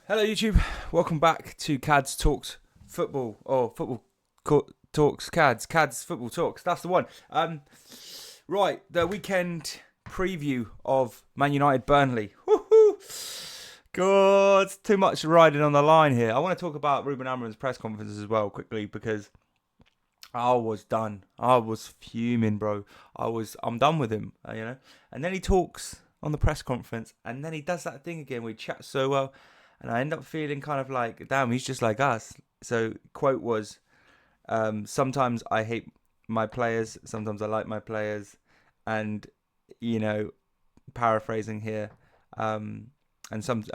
Hello YouTube, welcome back to Cads Talks Football, or Talks Cads Football Talks, that's the one. Right, the weekend preview of Man United Burnley. Woohoo! God, too much riding on the line here. I want to talk about Ruben Amorim's press conferences as well quickly because I was done. I was fuming, bro. I'm done with him. And then he talks on the press conference, and then he does that thing again. We chat so well, and I end up feeling kind of like, damn, he's just like us. So quote was, sometimes I hate my players, sometimes I like my players, and you know, paraphrasing here, and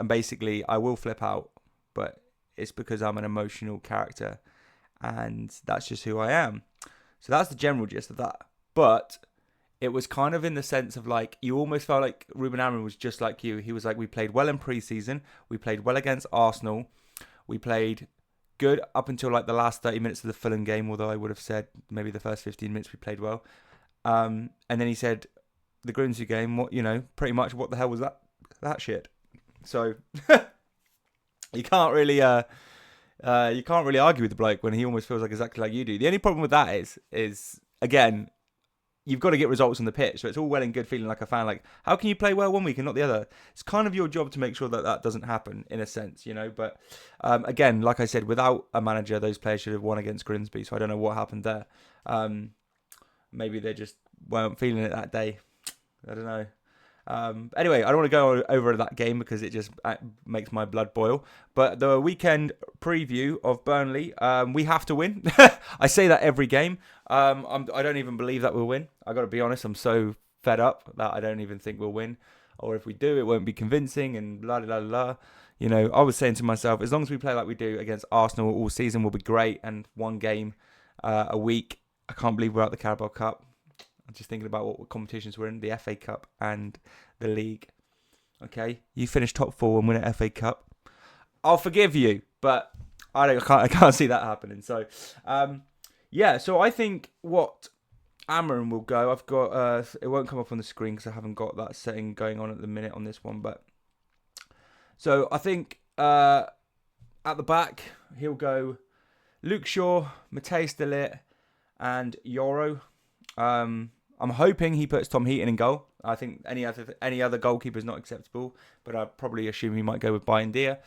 basically I will flip out, but it's because I'm an emotional character and that's just who I am. So that's the general gist of that. But it was kind of in the sense of like you almost felt like Ruben Amorim was just like you. He was like, we played well in pre-season, we played well against Arsenal, we played good up until like the last 30 minutes of the Fulham game. Although I would have said maybe the first 15 minutes we played well. And then he said the Grimsby game, pretty much what the hell was that shit. So you can't really argue with the bloke when he almost feels like exactly like you do. The only problem with that is again, you've got to get results on the pitch. So it's all well and good feeling like a fan. Like, how can you play well one week and not the other? It's kind of your job to make sure that that doesn't happen in a sense, But again, like I said, without a manager, those players should have won against Grimsby. So I don't know what happened there. Maybe they just weren't feeling it that day. I don't know. Anyway, I don't want to go over that game because it just makes my blood boil. But the weekend preview of Burnley, we have to win. I say that every game. I don't even believe that we'll win. I got to be honest. I'm so fed up that I don't even think we'll win. Or if we do, it won't be convincing and blah, blah, blah, blah. I was saying to myself, as long as we play like we do against Arsenal all season, we'll be great. And one game a week. I can't believe we're out the Carabao Cup. I'm just thinking about what competitions we're in, the FA Cup and the league. Okay, you finish top four and win an FA Cup. I'll forgive you, but I can't see that happening. So, so I think what Amorim will go. I've got it won't come up on the screen because I haven't got that setting going on at the minute on this one. But so I think at the back he'll go Luke Shaw, Mateus De Ligt, and Yoro. I'm hoping he puts Tom Heaton in goal. I think any other goalkeeper is not acceptable, but I'd probably assume he might go with Bayern Dia.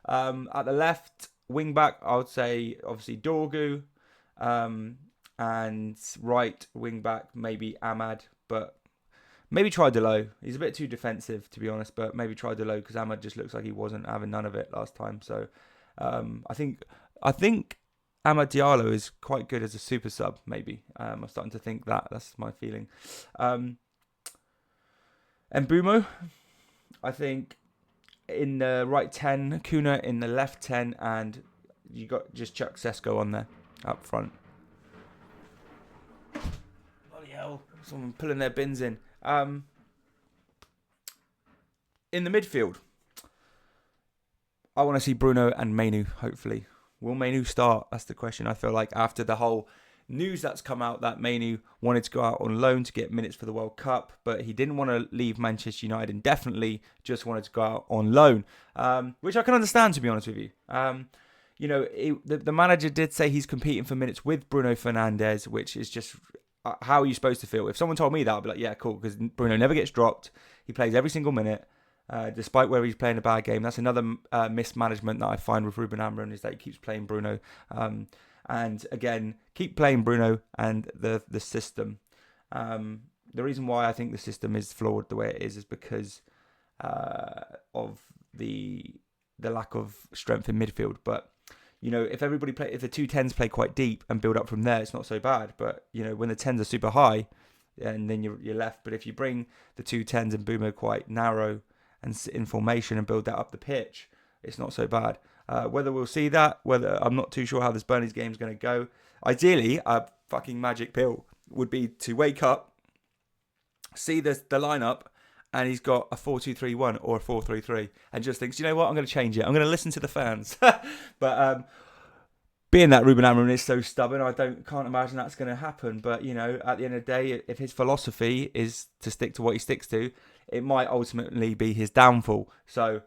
At the left wing back, I would say obviously Dorgu, and right wing back maybe Ahmad, but maybe try Delo. He's a bit too defensive to be honest, but maybe try Delo because Ahmad just looks like he wasn't having none of it last time. So I think Amad Diallo is quite good as a super sub, maybe. I'm starting to think that. That's my feeling. And Mbumo, I think in the right 10, Kuna in the left 10, and you got just Chuck Sesko on there up front. Bloody hell, someone pulling their bins in. In the midfield, I want to see Bruno and Mainoo, hopefully. Will Mainoo start? That's the question. I feel like after the whole news that's come out that Mainoo wanted to go out on loan to get minutes for the World Cup, but he didn't want to leave Manchester United indefinitely, just wanted to go out on loan, which I can understand, to be honest with you. The manager did say he's competing for minutes with Bruno Fernandes, which is just how are you supposed to feel? If someone told me that, I'd be like, yeah, cool, because Bruno never gets dropped. He plays every single minute. Despite where he's playing a bad game, that's another mismanagement that I find with Ruben Amorim is that he keeps playing Bruno, and again, keep playing Bruno and the system. The reason why I think the system is flawed the way it is because of the lack of strength in midfield. But if if the two tens play quite deep and build up from there, it's not so bad. But when the tens are super high, and then you're left. But if you bring the two tens and Bumo quite narrow and sit in formation and build that up the pitch, it's not so bad. Whether we'll see that, I'm not too sure how this Burnley's game is going to go. Ideally, a fucking magic pill would be to wake up, see the lineup, and he's got a 4-2-3-1 or a 4-3-3, and just thinks, you know what, I'm going to change it. I'm going to listen to the fans. But being that Ruben Amorim is so stubborn, I can't imagine that's going to happen. But at the end of the day, if his philosophy is to stick to what he sticks to, it might ultimately be his downfall. So,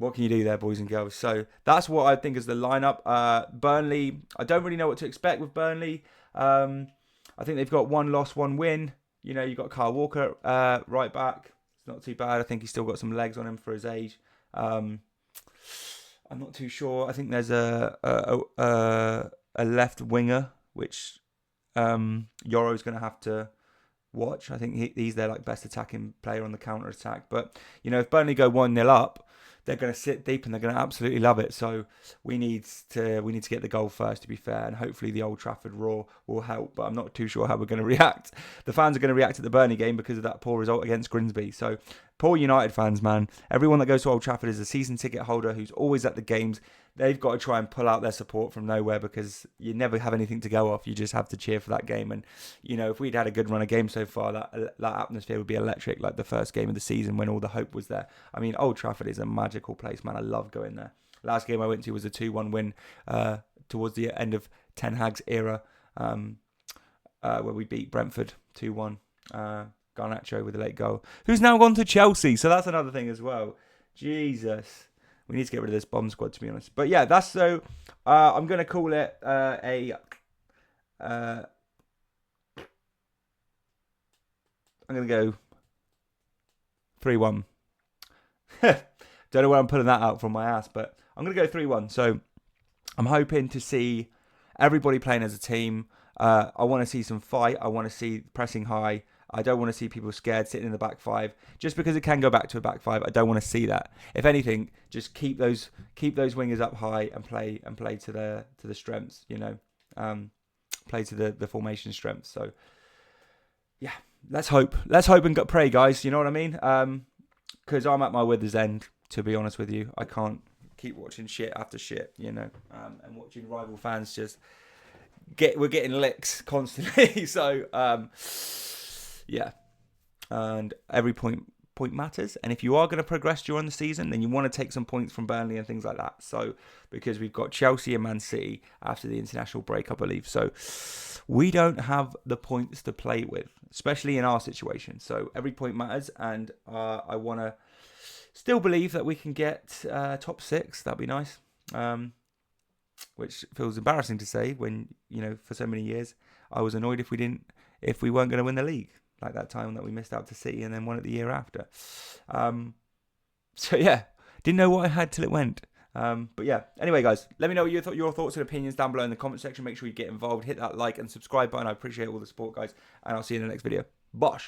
what can you do there, boys and girls? So that's what I think is the lineup. Burnley, I don't really know what to expect with Burnley. I think they've got 1 loss, 1 win. You know, you've got Kyle Walker right back. It's not too bad. I think he's still got some legs on him for his age. I'm not too sure. I think there's a left winger, which Yoro's going to have to watch. I think he's their best attacking player on the counter attack. But you know, if Burnley go 1-0 up, they're going to sit deep and they're going to absolutely love it. So we need to get the goal first, to be fair, and hopefully the Old Trafford roar will help. But I'm not too sure how we're going to react. The fans are going to react at the Burnley game because of that poor result against Grimsby. So poor United fans, man. Everyone that goes to Old Trafford is a season ticket holder who's always at the games. They've got to try and pull out their support from nowhere because you never have anything to go off. You just have to cheer for that game. And, you know, if we'd had a good run of games so far, that atmosphere would be electric, like the first game of the season when all the hope was there. I mean, Old Trafford is a magical place, man. I love going there. Last game I went to was a 2-1 win towards the end of Ten Hag's era where we beat Brentford 2-1. Garnacho with a late goal, who's now gone to Chelsea. So that's another thing as well. Jesus. We need to get rid of this bomb squad, to be honest. But yeah, that's so. I'm going to call it I'm going to go 3-1. Don't know where I'm pulling that out from my ass, but I'm going to go 3-1. So I'm hoping to see everybody playing as a team. I want to see some fight. I want to see pressing high. I don't want to see people scared sitting in the back five. Just because it can go back to a back five, I don't want to see that. If anything, just keep those wingers up high and play to the strengths. You know, play to the formation strengths. So yeah, let's hope and pray, guys. You know what I mean? Because I'm at my wither's end. To be honest with you, I can't keep watching shit after shit. You know, and watching rival fans just we're getting licks constantly. So yeah, and every point matters. And if you are going to progress during the season, then you want to take some points from Burnley and things like that. So because we've got Chelsea and Man City after the international break, I believe. So we don't have the points to play with, especially in our situation. So every point matters, and I want to still believe that we can get top 6. That'd be nice. Which feels embarrassing to say when, you know, for so many years I was annoyed if we weren't going to win the league. Like that time that we missed out to City and then won it the year after. So yeah, didn't know what I had till it went. But yeah, anyway, guys, let me know your thoughts and opinions down below in the comment section. Make sure you get involved, hit that like and subscribe button. I appreciate all the support, guys, and I'll see you in the next video. Bosh.